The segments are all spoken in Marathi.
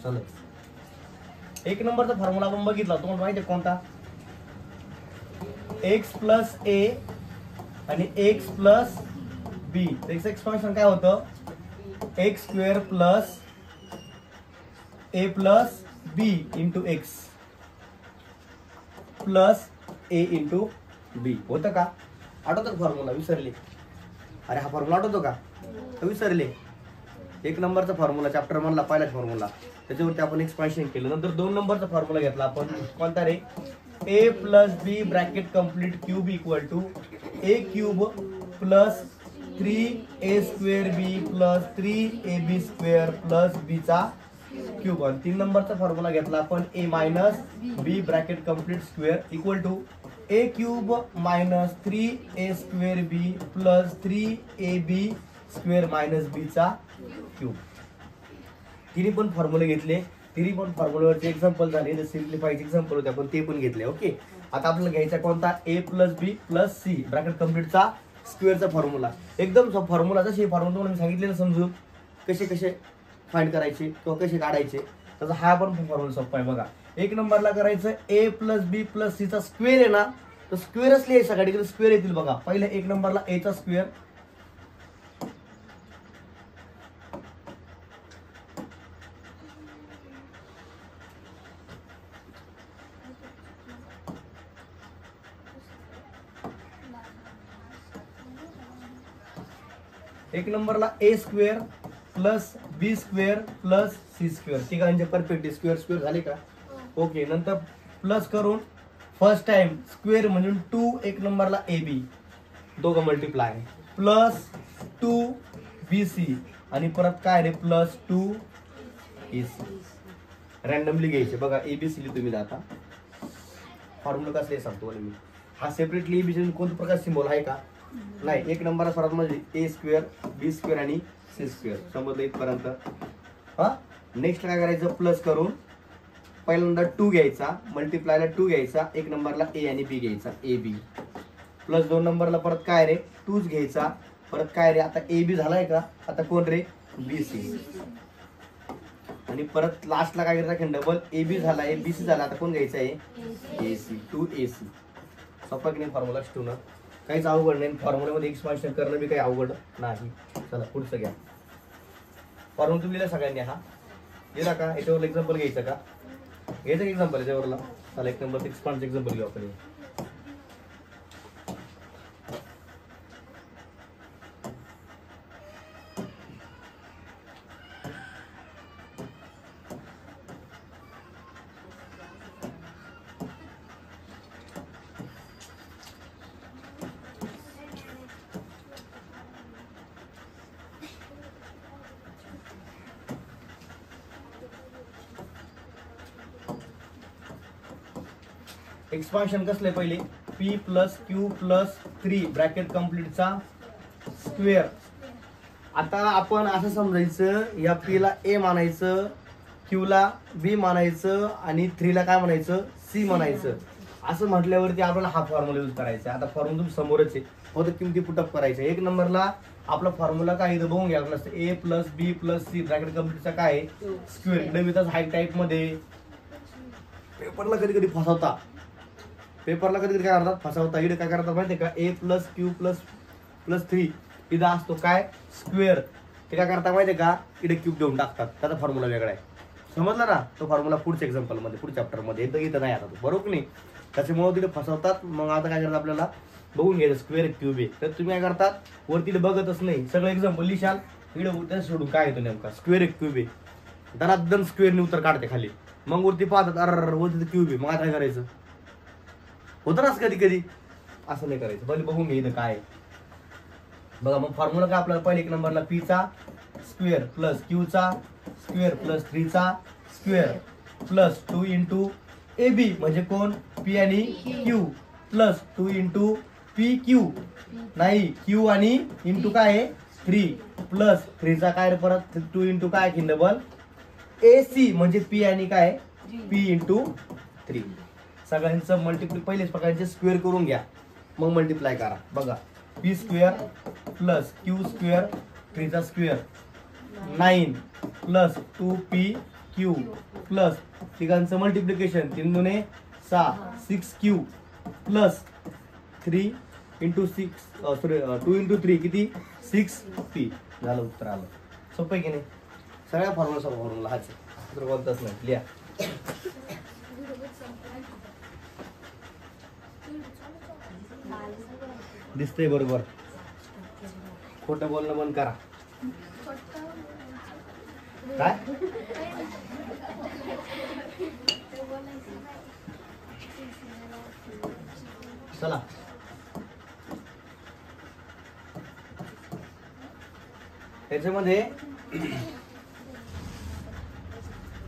चला, एक नंबरचा फॉर्म्युला आपण बघितला, तुम्हाला माहिती आहे कोणता? एक्स प्लस ए आणि एक्स प्लस बी. त्याचं एक्सपान्शन काय होतं? एक्स स्क्वेअर प्लस ए प्लस बी इंटू एक्स प्लस ए इंटू बी होतं का? आठवतं का फॉर्म्युला? विसरले? अरे हा फॉर्म्युला आठवतो का? विसरले? एक नंबरचा फॉर्म्युला चॅप्टर मधला पहिला फॉर्म्युला, त्याच्यावरती आपण एक्सपान्शन केलं. नंतर 2 नंबरचा फॉर्म्युला घेतला आपण, कोणता रे? A plus b bracket complete cube equal to a cube plus 3a square b plus 3ab square plus b चा क्यूब. आणि 3 नंबरचा फॉर्म्युला घेतला आपण, a minus b bracket complete square equal to a cube minus 3a square b plus 3ab square minus b चा क्यूब. तिन्ही पण फॉर्म्युले घेतले, तिन्ही पण फॉर्म्युल्यावरचे एक्झाम्पल झाले, जे सिम्प्लिफाईड एक्झाम्पल होते आपण ते पण घेतले. ओके, आता आपल्याला घ्यायचा कोणता? ए प्लस बी प्लस सी ब्रॅकेट कम्प्लीटचा स्क्वेअरचा फॉर्म्युला. एकदम फॉर्म्युला जसे फॉर्म्युला तुम्हाला मी सांगितले ना समजून कसे कसे फाइंड करायचे किंवा कसे काढायचे, तसा हा पण फॉर्म्युला सोपा आहे. बघा, एक नंबरला करायचं ए प्लस बी प्लस सी चा स्क्वेअर आहे ना, तर स्क्वेअरच लिहायचा, सगळीकडे स्क्वेअर येतील. बघा, पहिले एक नंबरला ए चा स्क्वेअर, एक नंबरला ए स्क्वेअर प्लस बी स्क्वेअर प्लस सी स्क्वेअर, तिघांचे परफेक्ट स्क्वेअर स्क्वेअर झाले का? ओके, नंतर प्लस करून फर्स्ट टाइम स्क्वेअर म्हणून 2 एक नंबरला ए बी, दोघं मल्टिप्लाय प्लस 2bc आणि परत काय रे प्लस 2ac. रॅन्डमली घ्यायचे. बघा, एबीसी तुम्ही आता फॉर्म्युला कसले सांगतो मी. हा सेपरेटली एबीसी कोणत्या प्रकार सिम्बॉल आहे का? नाही. एक नंबर सर्वात म्हणजे ए स्क्वेअर बी स्क्वेअर आणि सी स्क्वेअर समजलं इथपर्यंत. हा, नेक्स्ट काय करायचं? प्लस करून पहिल्यांदा 2 घ्यायचा, मल्टिप्लायला 2 घ्यायचा, एक नंबरला ए आणि बी घ्यायचा, ए बी प्लस 2 नंबरला परत काय रे 2च घ्यायचा, परत काय रे आता ए बी झालाय का? आता कोण रे? B C. आणि परत लास्टला काय करायचं? डबल ए बी झाला, ए बी सी झाला, आता कोण घ्यायचं आहे? ए सी, 2ac. सोपा की नाही फॉर्म्युला स्टून? काहीच अवघड नाही. फॉर्म्युल्यामध्ये एक्सपान्शन करणं बी काही अवघड नाही. चला पुढचं घ्या. फॉर्म्युला तुम्ही लिहिला सगळ्यांनी? हा लिहिला का? याच्यावर एक्झाम्पल घ्यायचं का? घ्यायचं एक्झाम्पल याच्यावरला. चला, एक नंबर एक्सपान्स एक्झाम्पल घेऊ आपण. एक्सपान्शन कसले? पहिले p plus q plus 3 bracket कम्प्लीटचा स्क्वेअर. आता आपण असं समजायचं, या पी ला ए मानायचं, क्यू ला बी मानायचं आणि 3 ला काय म्हणायचं? सी म्हणायचं. असं म्हटल्यावरती आपल्याला हा फॉर्म्युला यूज करायचा. आता फॉर्म्युला तुम्ही समोरच आहे, फक्त किमती पुटअप करायच्या. एक नंबरला आपला फॉर्म्युला काय इथं बघून घ्यावं लागतं. ए प्लस बी प्लस सी ब्रॅकेट कम्प्लीटचा काय स्क्वेअर. इकडे विथच हाय टाईप मध्ये पेपरला कधी कधी फसवता, पेपरला कधी कधी काय करतात? फसवता. इकडे काय करतात माहितीये का? ए प्लस क्यू प्लस प्लस 3 इथं असतो काय स्क्वेअर. ते काय करतात माहितीये का? इकडे क्यूब देऊन टाकतात. त्याचा फॉर्म्युला वेगळा आहे. समजला ना? तो फॉर्म्युला पुढच्या एक्झाम्पल मध्ये, पुढच्या चॅप्टर मध्ये इथं नाही. आता तो बरोबर नाही, त्याच्यामुळे तिथे फसवतात. मग आता काय करतात? आपल्याला बघून घ्यायचं स्क्वेअर क्यूब आहे. तर तुम्ही काय करतात? वरती बघतच नाही, सगळं एक्झाम्पल लिशाल, इकडे सोडून काय येतो नेमका? स्क्वेअर क्यूब आहे. त्याला एकदम स्क्वेअरने उत्तर काढते खाली. मग वरती पाहतात, अरे वरती क्यूब आहे. मग आता काय करायचं? होतं ना कधी कधी. असं नाही करायचं, पहिले बघून घ्यायचं काय. बघा, मग फॉर्म्युला काय आपल्याला? पहिले एक नंबरला पी चा स्क्वेअर प्लस क्यू चा स्क्वेअर प्लस 3 चा square plus 2 into a b म्हणजे कोण? पी आणि q plus 2 into p q नाही क्यू आणि इंटू काय आहे 3 प्लस 3 चा काय परत 2 इंटू काय की डबल ए सी म्हणजे पी आणि काय पी इंटू 3. सगळ्यांचं मल्टिप्लाय पहिलेच प्रकारचे स्क्वेअर करून घ्या, मग मल्टिप्लाय करा. बघा, p square plus q square 3 चा square 9 plus 2p q plus तिघांचं मल्टिप्लिकेशन 3 दुने 6 6Q plus 3 into 6 sorry 2 into 3 किती 6P झालं उत्तर आलं. सोपं आहे की नाही? सगळ्या फॉर्म्युला सॉल्व्ह करून लिहायचं तर कोणताच नाही. लिहा. दिसतंय बरोबर. खोटं बोलणं बंद करा. काय चला त्याच्यामध्ये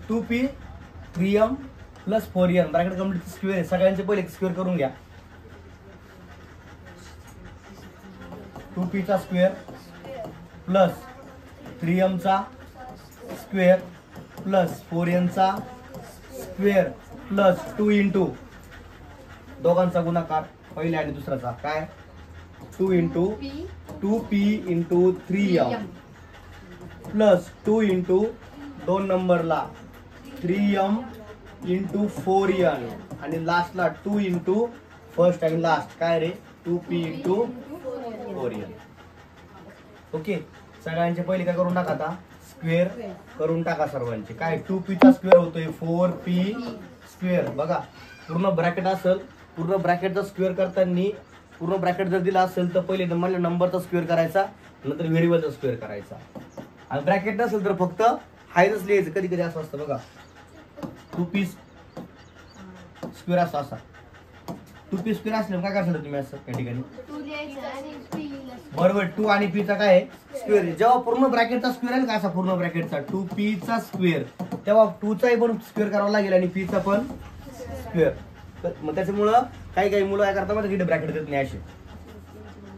2P 3M plus 4N bracket complete square सगळ्यांचे पहिले स्क्वेअर करून घ्या. 2P चा स्क्वेअर प्लस 3M चा स्क्वेअर प्लस 4N चा स्क्वेअर प्लस 2 इंटू दोघांचा गुणाकार पहिल्या आणि दुसऱ्याचा काय 2 into 2P into 3M plus 2 into 2 नंबरला 3M इंटू 4N आणि लास्टला 2 इंटू फर्स्ट आणि लास्ट काय रे 2P इंटू 4N. ओके सगळ्यांचे पहिले काय करून टाका आता स्क्वेअर करून टाका सर्वांचे. काय 2P चा स्क्वेअर होतोय 4P स्क्वेअर. बघा पूर्ण ब्रॅकेट असेल पूर्ण ब्रॅकेटचा स्क्वेअर करताना पूर्ण ब्रॅकेट जर दिला असेल तर पहिले नंबरचा स्क्वेअर करायचा नंतर व्हेरिएबलचा स्क्वेअर करायचा आणि ब्रॅकेट नसेल तर फक्त हायच लिहायचं. कधी कधी असं असतं बघा 2P स्क्वेअर असं असा 2P स्क्वेअर असल्यावर काय करायचं तुम्ही असं या ठिकाणी बरोबर 2 आणि P चा काय स्क्वेअर जेव्हा पूर्ण ब्रॅकेटचा स्क्वेअर आहे का असा पूर्ण ब्रॅकेटचा 2P चा स्क्वेअर तेव्हा 2 चाही पण स्क्वेअर करावा लागेल आणि P चा पण स्क्वेअर. मग त्याच्यामुळं काही मुलं काय करतात म्हणजे ब्रॅकेट देत नाही असे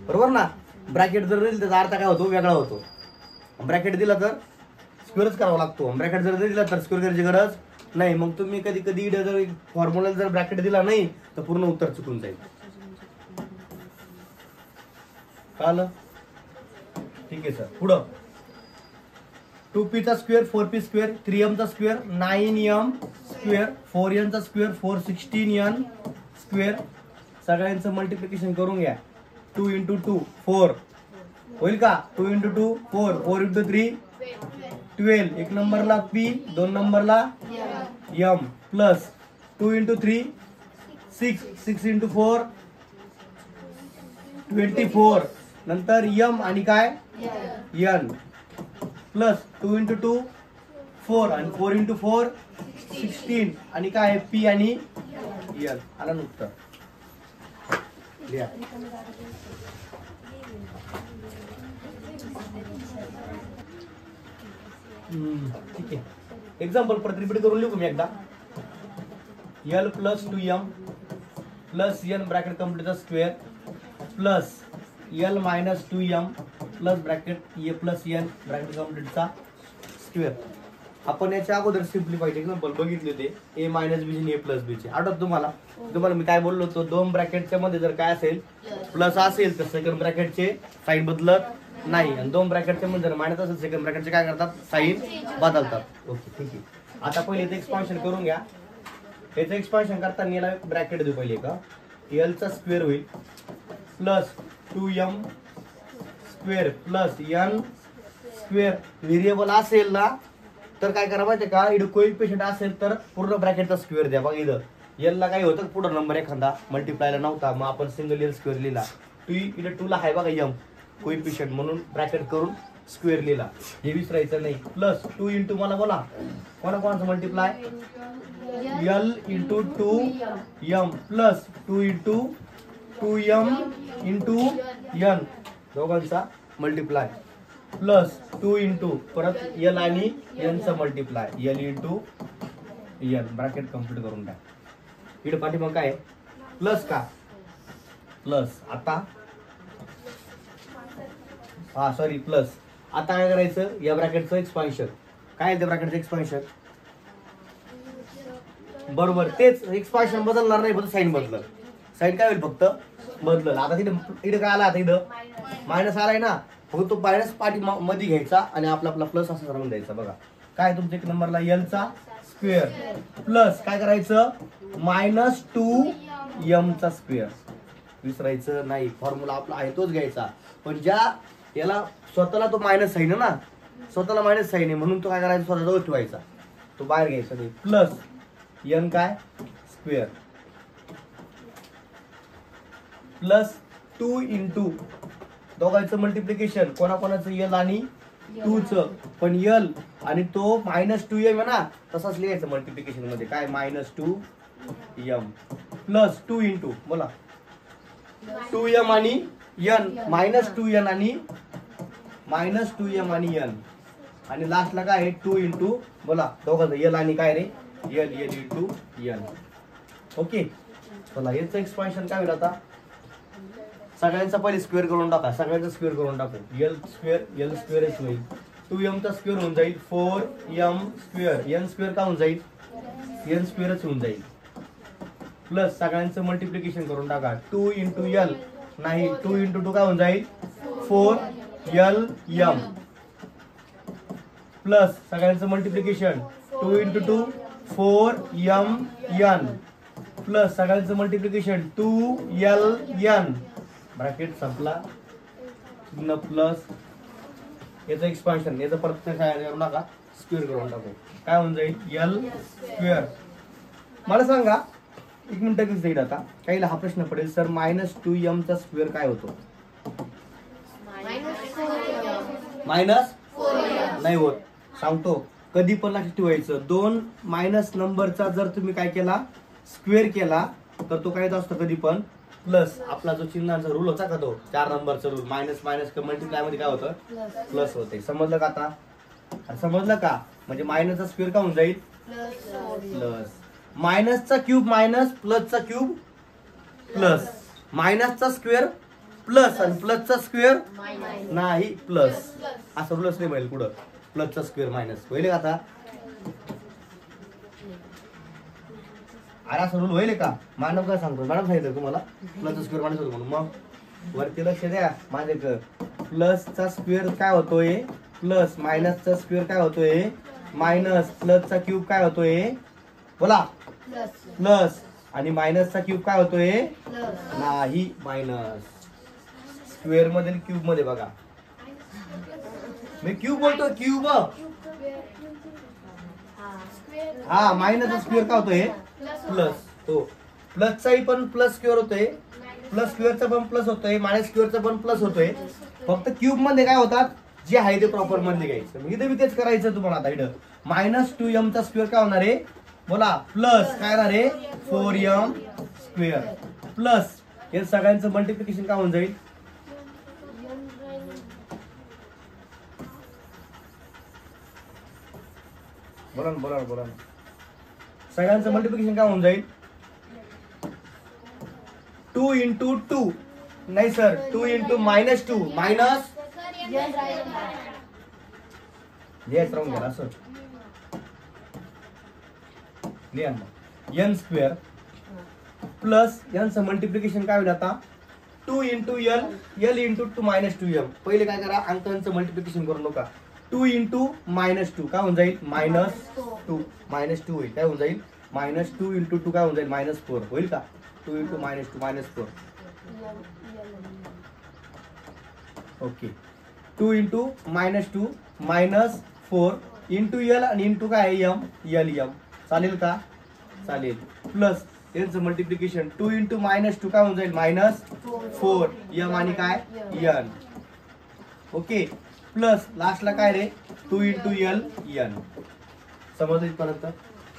बरोबर ना. ब्रॅकेट जर दिलं त्याचा अर्थ काय होतो वेगळा होतो. ब्रॅकेट दिला तर स्क्वेअरच करावा लागतो. ब्रॅकेट जर दिला तर स्क्वेअर करायची गरज नाही. मग तुम्ही कधी कधी जर फॉर्म्युला जर ब्रॅकेट दिला नाही तर पूर्ण उत्तर चुकून जाईल. कळलं? ठीक आहे सर. पुढं 2P चा स्क्वेअर 4P स्क्वेअर 3M चा स्क्वेअर 9M स्क्वेअर 4N चा स्क्वेअर 416N स्क्वेअर सगळ्यांचं मल्टिप्लिकेशन करून घ्या. 2 इंटू 2 4 होईल का 2 इंटू 2 4 4 इंटू 3 12 एक नंबरला P 2 नंबरला M प्लस 2 इंटू 3 6 6 इंटू 4 24 नंतर M आणि काय N प्लस 2 इंटू 2 4 आणि 4 इंटू 4 16 आणि काय P आणि N आला उत्तर. लिहा. ठीक आहे. एक्झाम्पल परत रिपीट करून लिहू मी एकदा. L plus 2M plus N bracket कंप्लीटचा square plus L minus 2M plus bracket A plus N bracket कंप्लीटचा स्क्वेअर. आपण याच्या अगोदर सिम्प्लिफाय एक्झाम्पल बघितले होते A मायनस B आणि A प्लस B चे. आठवत तुम्हाला मी काय बोललो होतो दोन ब्रॅकेटच्या मध्ये जर काय असेल प्लस असेल तर सेकंड ब्रॅकेटचे साईन बदलत नाही आणि दोन ब्रॅकेटच्या मध्ये जर मायनस असेल सेकंड ब्रॅकेटचे काय करतात साईन बदलतात. ओके ठीक आहे. आता पहिले याचं एक्सपान्शन करून घ्या. याचं एक्सपान्शन करताना याला ब्रॅकेट देऊ पहिले का L चा स्क्वेअर होईल plus 2M square plus N square variable असेल ना तर काय करा माहिती का इथं कोइफिशियंट असेल तर पूर्ण ब्रॅकेटचा स्क्वेअर द्या. बघा इथं L ला काय होतं पुढे नंबर एखादा मल्टिप्लायला नव्हता मग आपण सिंगल L स्क्वेअर लिहिला. इथं 2 ला आहे बघा M कोइफिशियंट म्हणून ब्रॅकेट करून स्क्वेअर लिहिला. हे विसरायचं नाही. प्लस 2 इंटू मला बोला कोणाचं multiply L into 2M plus 2 into 2M into N दोघांचा मल्टिप्लाय प्लस 2 इंटू परत L आणि N चा multiply L into N bracket complete करून टाक. इकडे पाठीमाग काय प्लस का प्लस आता सॉरी प्लस आता काय करायचं या ब्रॅकेटचं एक्सपान्शन काय त्या ब्रॅकेटचं एक्सपान्शन बरोबर तेच एक्सपान्शन बदलणार नाही फक्त साईन बदलल. साईन काय होईल फक्त बदलल. आता इथे काय आला आता इथं मायनस आलाय ना फक्त तो मायनस पाठी मध्ये घ्यायचा आणि आपला प्लस असं राहून द्यायचा. बघा काय तुमच्या एक नंबरला एल चा स्क्वेअर प्लस काय करायचं -2m चा स्क्वेअर. विसरायचं नाही, फॉर्म्युला आपला आहे तोच घ्यायचा. पण ज्या याला स्वतःला तो मायनस साईन आहे ना, स्वतःला मायनस साईन आहे म्हणून तो काय करायचा स्वतः जवळ ठेवायचा, तो बाहेर घ्यायचा नाही. प्लस n काय स्क्वेअर प्लस 2 इंटू दोघांचं मल्टिप्लिकेशन, कोणाकोणाचं एल आणि 2 च, पण एल आणि तो -2m आहे ना, तसाच लिहायचं मल्टिप्लिकेशन मध्ये काय -2m प्लस 2 इंटू बोला 2m आणि n -2n आणि -2m आणि n आणि लास्टला काय आहे 2 इंटू बोला दोघांचं एल आणि काय रे एल इंटू n. ओके चला याचं एक्सपान्शन काय होईल आता, सगळ्यांचा पहिले स्क्वेअर करून टाका, सगळ्यांचा स्क्वेअर करून टाकू. एल स्क्वेअरच होईल, 2m चा स्क्वेअर होऊन जाईल 4m स्क्वेअर, n स्क्वेअर का होऊन जाईल n स्क्वेअरच होऊन जाईल. प्लस सगळ्यांचं मल्टिप्लिकेशन करून टाका 2 इंटू एल नाही 2 इंटू 2 काय होऊन जाईल 4lm प्लस सगळ्यांचं मल्टिप्लिकेशन 2 इंटू 2 4mn प्लस सगळ्यांचं मल्टिप्लिकेशन 2ln ब्रॅकेट संपला न प्लस याचं एक्सपान्शन, याचं परत करू नका स्क्वेअर करून टाकू, काय होऊन जाईल एल स्क्वेअर. मला सांगा एक मिनिट कसं जाईल आता, काहीला हा प्रश्न पडेल सर -2m चा स्क्वेअर काय होतो, -4m नाही होत. सांगतो कधी पण लक्षात ठेवायचं, दोन मायनस नंबरचा जर तुम्ही काय केला स्क्वेअर केला तर तो काय असतो कधी पण प्लस. आपला जो चिन्हाचा रूल होता का तो 4 नंबरचा रूल, मायनस मल्टिप्लाय मध्ये काय होतं प्लस होते. समजलं का आता, समजलं का, म्हणजे मायनसचा स्क्वेअर का होऊन जाईल प्लस, मायनसचा क्यूब मायनस प्लसचा क्यूब प्लस, मायनसचा स्क्वेअर प्लस आणि प्लसचा स्क्वेअर नाही प्लस, असं रूलच नाही मिळेल पुढं, प्लसचा स्क्वेअर मायनस होईल का आता, अरे असं रूल होईल का, मॅडम काय सांगतो, मॅडम सांगितलं तुम्हाला प्लसचा स्क्वेअर मायनस होतो म्हणून. मग वरती लक्ष द्या माझे, प्लसचा स्क्वेअर काय होतोय प्लस, मायनसचा स्क्वेअर काय होतोय मायनस, प्लसचा क्यूब काय होतोय बोला प्लस आणि मायनसचा क्यूब काय होतोय नाही मायनस. स्क्वेअर मध्ये क्यूब मध्ये बघा, मी क्यूब बोलतो क्यूब, हा मायनस स्क्वेअर काय होतोय प्लस, हो प्लसचाही पण प्लस स्क्वेअर होतोय, प्लस स्क्वेअरचा पण प्लस होतोय, मायनस स्क्वेअरचा पण प्लस होतोय. फक्त क्यूब मध्ये काय होतात जे आहे ते प्रॉपर मध्ये घ्यायचं. इथे बी तेच करायचं तुम्हाला. आता इथं -2m चा स्क्वेअर काय होणार आहे बोला प्लस काय होणार आहे 4m स्क्वेअर प्लस हे सगळ्यांचं मल्टिप्लिकेशन काय होऊन जाईल बोला सगळ्यांचं मल्टिप्लिकेशन काय होऊन जाईल 2 इंटू 2 नाही सर 2 इंटू -2 मायनस येस राहून गेला sir n square plus n चं मल्टिप्लिकेशन काय होईल आता 2 इंटू l इंटू 2m पहिले काय करा अंकांचं मल्टिप्लिकेशन करू नका 2 इंटू -2 काय होऊन जाईल -2 होईल काय होऊन जाईल -2 इंटू 2 काय होऊन जाईल -4 होईल का 2 into -2 -4 okay 2 into -2 -4 into l आणि इंटू काय m चालेल का चालेल प्लस यांचं मल्टिप्लिकेशन 2 इंटू -2 काय होऊन जाईल -4 m आणि काय n ओके प्लस लास्टला काय रे 2 इंटू l n समजलं इथपर्यंत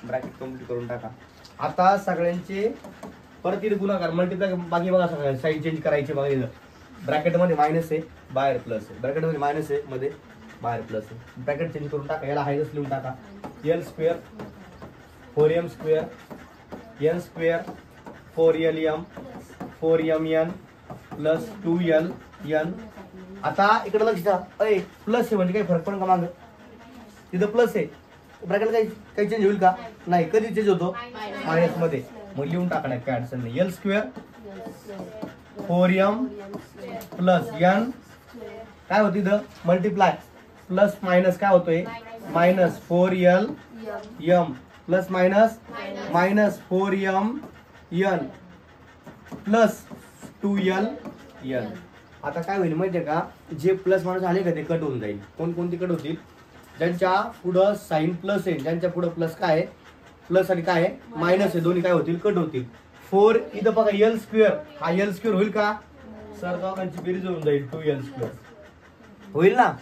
ब्रॅकेट कम्प्लीट करून टाका. आता सगळ्यांचे परत इथे गुणाकार मल्टिप्लाय बाकी बघा सगळ्यांना साईड चेंज करायचे बघा इथं ब्रॅकेट मध्ये मायनस आहे बाहेर प्लस आहे ब्रॅकेट मध्ये मायनस आहे मध्ये बाहेर प्लस आहे ब्रॅकेट चेंज करून टाका याला हायच लिहून टाका l square 4m square n square 4lm 4mn plus 2ln. आता इकडे लक्ष द्या अरे प्लस आहे म्हणजे काही फरक पण का माग तिथं प्लस आहे ब्रॅकेट काही चेंज होईल का नाही कधी चेंज होतो मायनस मध्ये मग लिहून टाकणार काय अडचण नाही l square 4m plus n काय होती इथं मल्टिप्लाय प्लस मायनस काय होतोय minus 4l m plus minus minus 4m n plus 2l n. आता काय होईल माहितीये का, जे प्लस मायनस आले का ते कट होऊन जाईल. कोणती कट होतील, ज्यांच्या पुढं साइन प्लस आहे, ज्यांच्या पुढं प्लस काय आहे प्लस आणि काय आहे मायनस आहे, दोन्ही काय होतील कट होतील. 4 इथं बघा एल स्क्वेअर, हा एल स्क्वेअर होईल का सर, दोघांची बेरीज होऊन जाईल 2l स्क्वेअर होईल ना.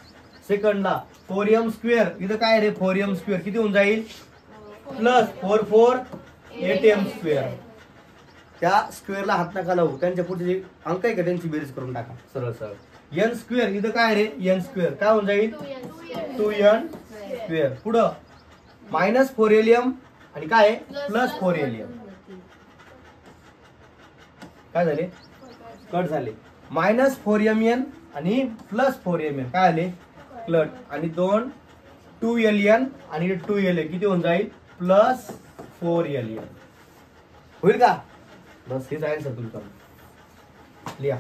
सेकंडला 4m स्क्वेअर, इथं काय रे 4m स्क्वेअर किती होऊन जाईल प्लस 4 4 8m स्क्वेअर. त्या स्क्वेअरला हात नका लावू, त्यांच्या पुढचे जे अंक आहे का त्यांची बेरीज करून टाका सरळ सरळ. n स्क्वेअर इथं काय रे n स्क्वेअर काय होऊन जाईल 2n स्क्वेअर. पुढं मायनस 4lm आणि काय आहे प्लस 4lm. काय झाले कट झाले. मायनस 4mn आणि प्लस 4mn काय आले कट. आणि 2ln आणि 2la किती होऊन जाईल प्लस 4ln होईल का. बस हेच आन्सर तुमचा लिहा.